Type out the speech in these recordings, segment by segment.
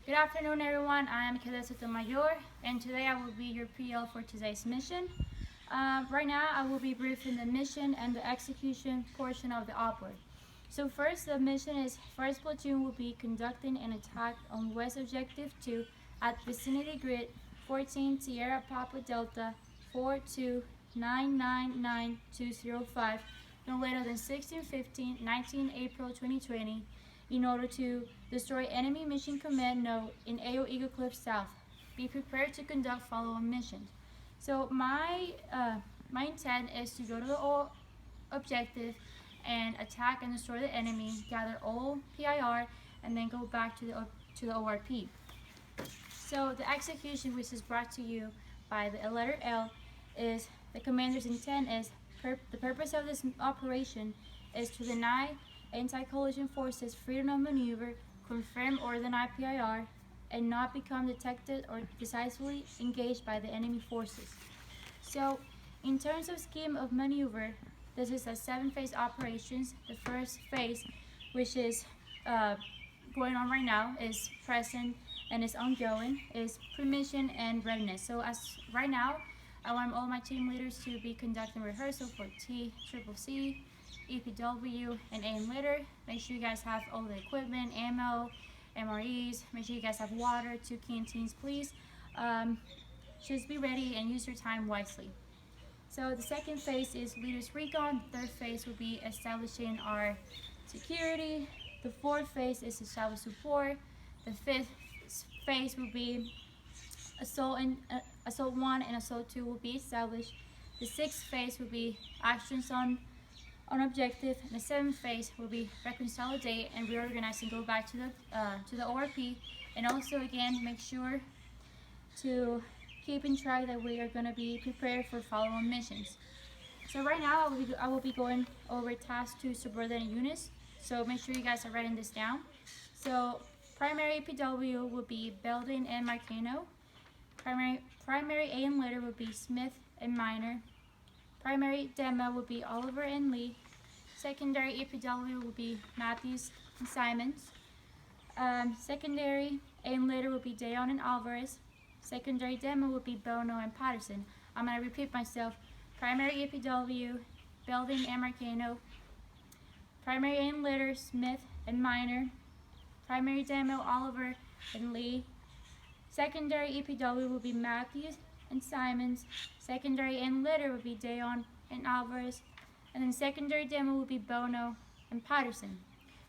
Good afternoon, everyone. I am Sotomayor, and today I will be your PL for today's mission. Right now, I will be briefing the mission and the execution portion of the OPORD. So first, the mission is 1st Platoon will be conducting an attack on West Objective 2 at vicinity grid 14 Sierra Papa Delta 42999-205 no later than 16/15/19 April 2020 in order to destroy enemy mission command node in AO Eagle Cliff South. Be prepared to conduct following missions. So my intent is to go to the objective and attack and destroy the enemy, gather all PIR, and then go back to the ORP. So the execution, which is brought to you by the letter L, is the commander's intent is the purpose of this operation is to deny anti-coalition forces freedom of maneuver, confirm or deny PIR, and not become detected or decisively engaged by the enemy forces. So in terms of scheme of maneuver, this is a 7-phase operations. The first phase, which is going on right now, is present and is ongoing, is pre-mission and readiness. So as right now, I want all my team leaders to be conducting rehearsal for TCCC, EPW, and AM leader. Make sure you guys have all the equipment, ammo, MREs. Make sure you guys have water, 2 canteens, please. Just be ready and use your time wisely. So the second phase is leaders recon. The third phase will be establishing our security. The fourth phase is establish support. The fifth phase will be assault 1 and assault 2 will be established. The sixth phase will be actions on objective, and the 7th phase will be reconsolidate and reorganize and go back to the ORP. And also again, make sure to keep in track that we are going to be prepared for following missions. So right now I will be going over tasks to subordinate units. So make sure you guys are writing this down. So primary PW will be Belding and Marcano. Primary AM leader will be Smith and Minor. Primary demo will be Oliver and Lee. Secondary EPW will be Matthews and Simons. Secondary AM leader will be Dayon and Alvarez. Secondary demo will be Bono and Patterson. I'm going to repeat myself. Primary EPW, Belding and Marcano. Primary AM leader, Smith and Minor. Primary demo, Oliver and Lee. Secondary EPW will be Matthews and Simons. Secondary AM leader will be Dayon and Alvarez. And then secondary demo will be Bono and Patterson.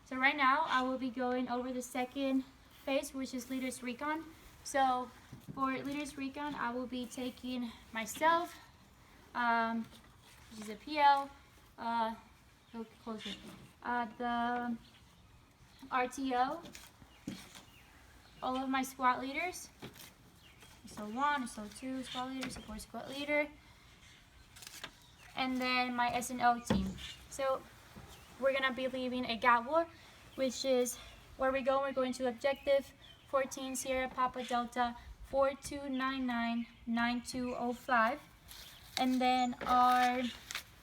So right now I will be going over the second phase, which is leaders recon. So for leaders recon, I will be taking myself, which is a PL, go closer, the RTO, all of my squad leaders, SO1, SO2 squad leader, support squad leader, and then my SNO team. So we're gonna be leaving a GAT-WAR, which is where we're going to objective 14 Sierra Papa Delta 4299-9205, and then our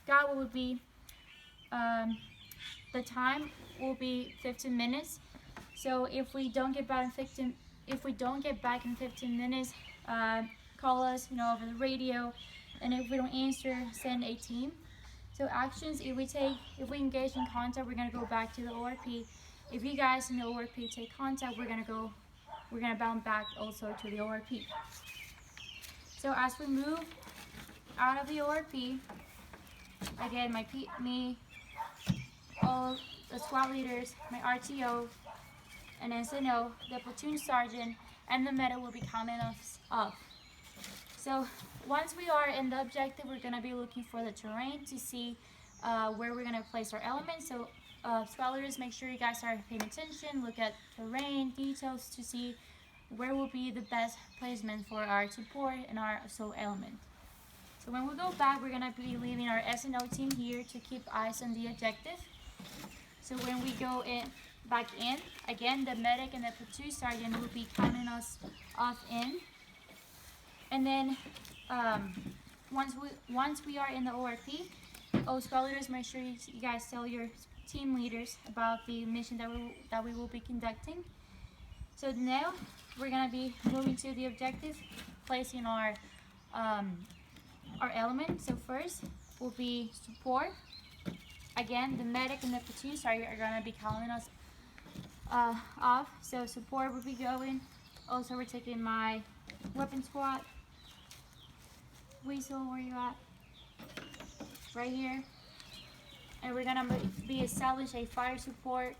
GAT-WAR will be the time will be 15 minutes. So if we don't get back in 15 minutes, call us, over the radio, and if we don't answer, send a team. So actions: if we engage in contact, we're gonna go back to the ORP. If you guys in the ORP take contact, we're gonna bound back also to the ORP. So as we move out of the ORP, again, all the squad leaders, my RTO, and SNO, the platoon sergeant, and the medic will be counting us up. So once we are in the objective, we're going to be looking for the terrain to see where we're going to place our elements. So squad leaders, make sure you guys are paying attention, look at terrain details to see where will be the best placement for our support and our assault element. So when we go back, we're going to be leaving our SNO team here to keep eyes on the objective. So when we go back in, again, the medic and the platoon sergeant will be counting us off in. And then once we are in the ORP, all squad leaders, make sure you guys tell your team leaders about the mission that we will be conducting. So now we're gonna be moving to the objective, placing our element. So first will be support. Again, the medic and the platoon sergeant are gonna be calling us off. So support will be going. Also, we're taking my weapon squad. Weasel, where you at? Right here. And we're gonna be establish a fire support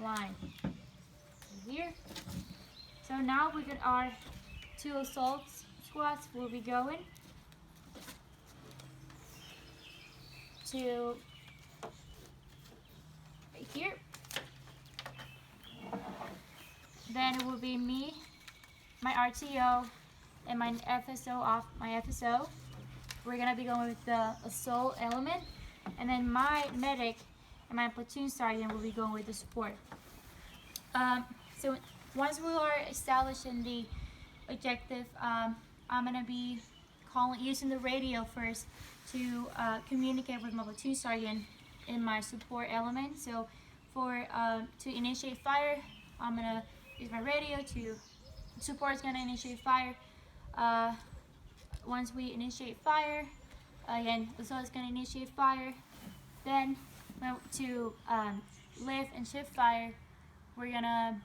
line here. So now we got our 2 assault squads will be going to right here. Then it will be me, my RTO, and my FSO. We're gonna be going with the assault element, and then my medic and my platoon sergeant will be going with the support. So once we are established in the objective, I'm gonna be using the radio first to communicate with my platoon sergeant in my support element. So to initiate fire, I'm gonna use my radio to support is gonna initiate fire. Once we initiate fire, again, so it's gonna initiate fire. Then to lift and shift fire, we're gonna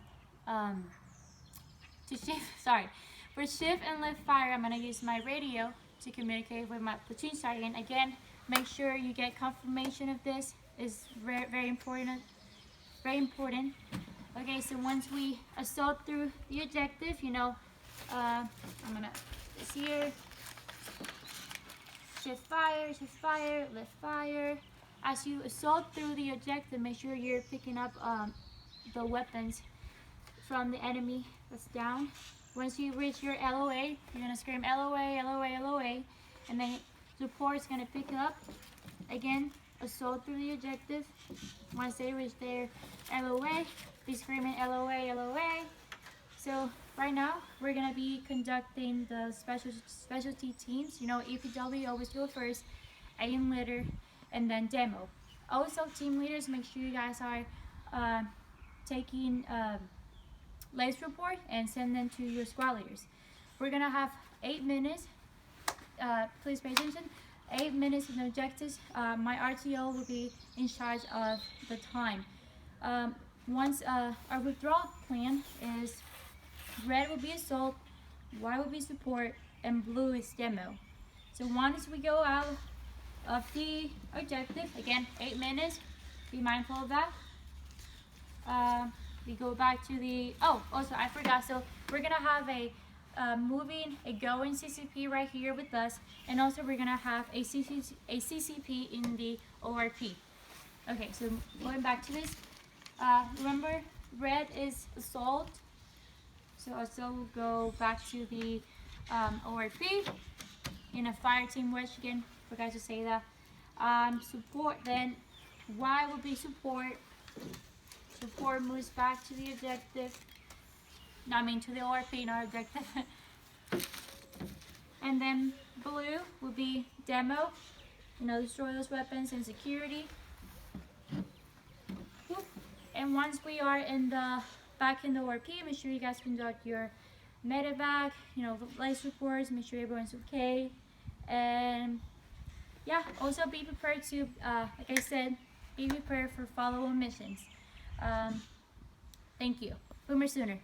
for shift and lift fire, I'm gonna use my radio to communicate with my platoon sergeant. Again, make sure you get confirmation of this. Is very important. Very important. Okay, so once we assault through the objective, I'm gonna this here. Shift fire, lift fire. As you assault through the objective, make sure you're picking up the weapons from the enemy that's down. Once you reach your LOA, you're gonna scream LOA, LOA, LOA, and then support is gonna pick up. Again, assault through the objective. Once they reach their LOA, be screaming LOA, LOA. So right now, we're gonna be conducting the specialty teams. EPW always go first, aim leader, and then demo. Also, team leaders, make sure you guys are taking lace report and send them to your squad leaders. We're gonna have 8 minutes. Please pay attention. 8 minutes in objectives. My RTO will be in charge of the time. Once our withdrawal plan is red will be assault, white will be support, and blue is demo. So once we go out of the objective, again, 8 minutes, be mindful of that. We go back to the, also I forgot, so we're gonna have a going CCP right here with us, and also we're gonna have a CCP in the ORP. Okay, so going back to this, remember red is assault, so assault will go back to the ORP in a fire team wedge. Again, forgot to say that. Support, then Y will be support. Support moves back to the objective. To the ORP, not objective. And then blue will be demo. Destroy those weapons and security. Whoop. And once we are back in the ORP, make sure you guys conduct your medevac, the life reports, make sure everyone's okay. And yeah, also be prepared to, like I said, be prepared for follow-on missions. Thank you. Boomer Sooner.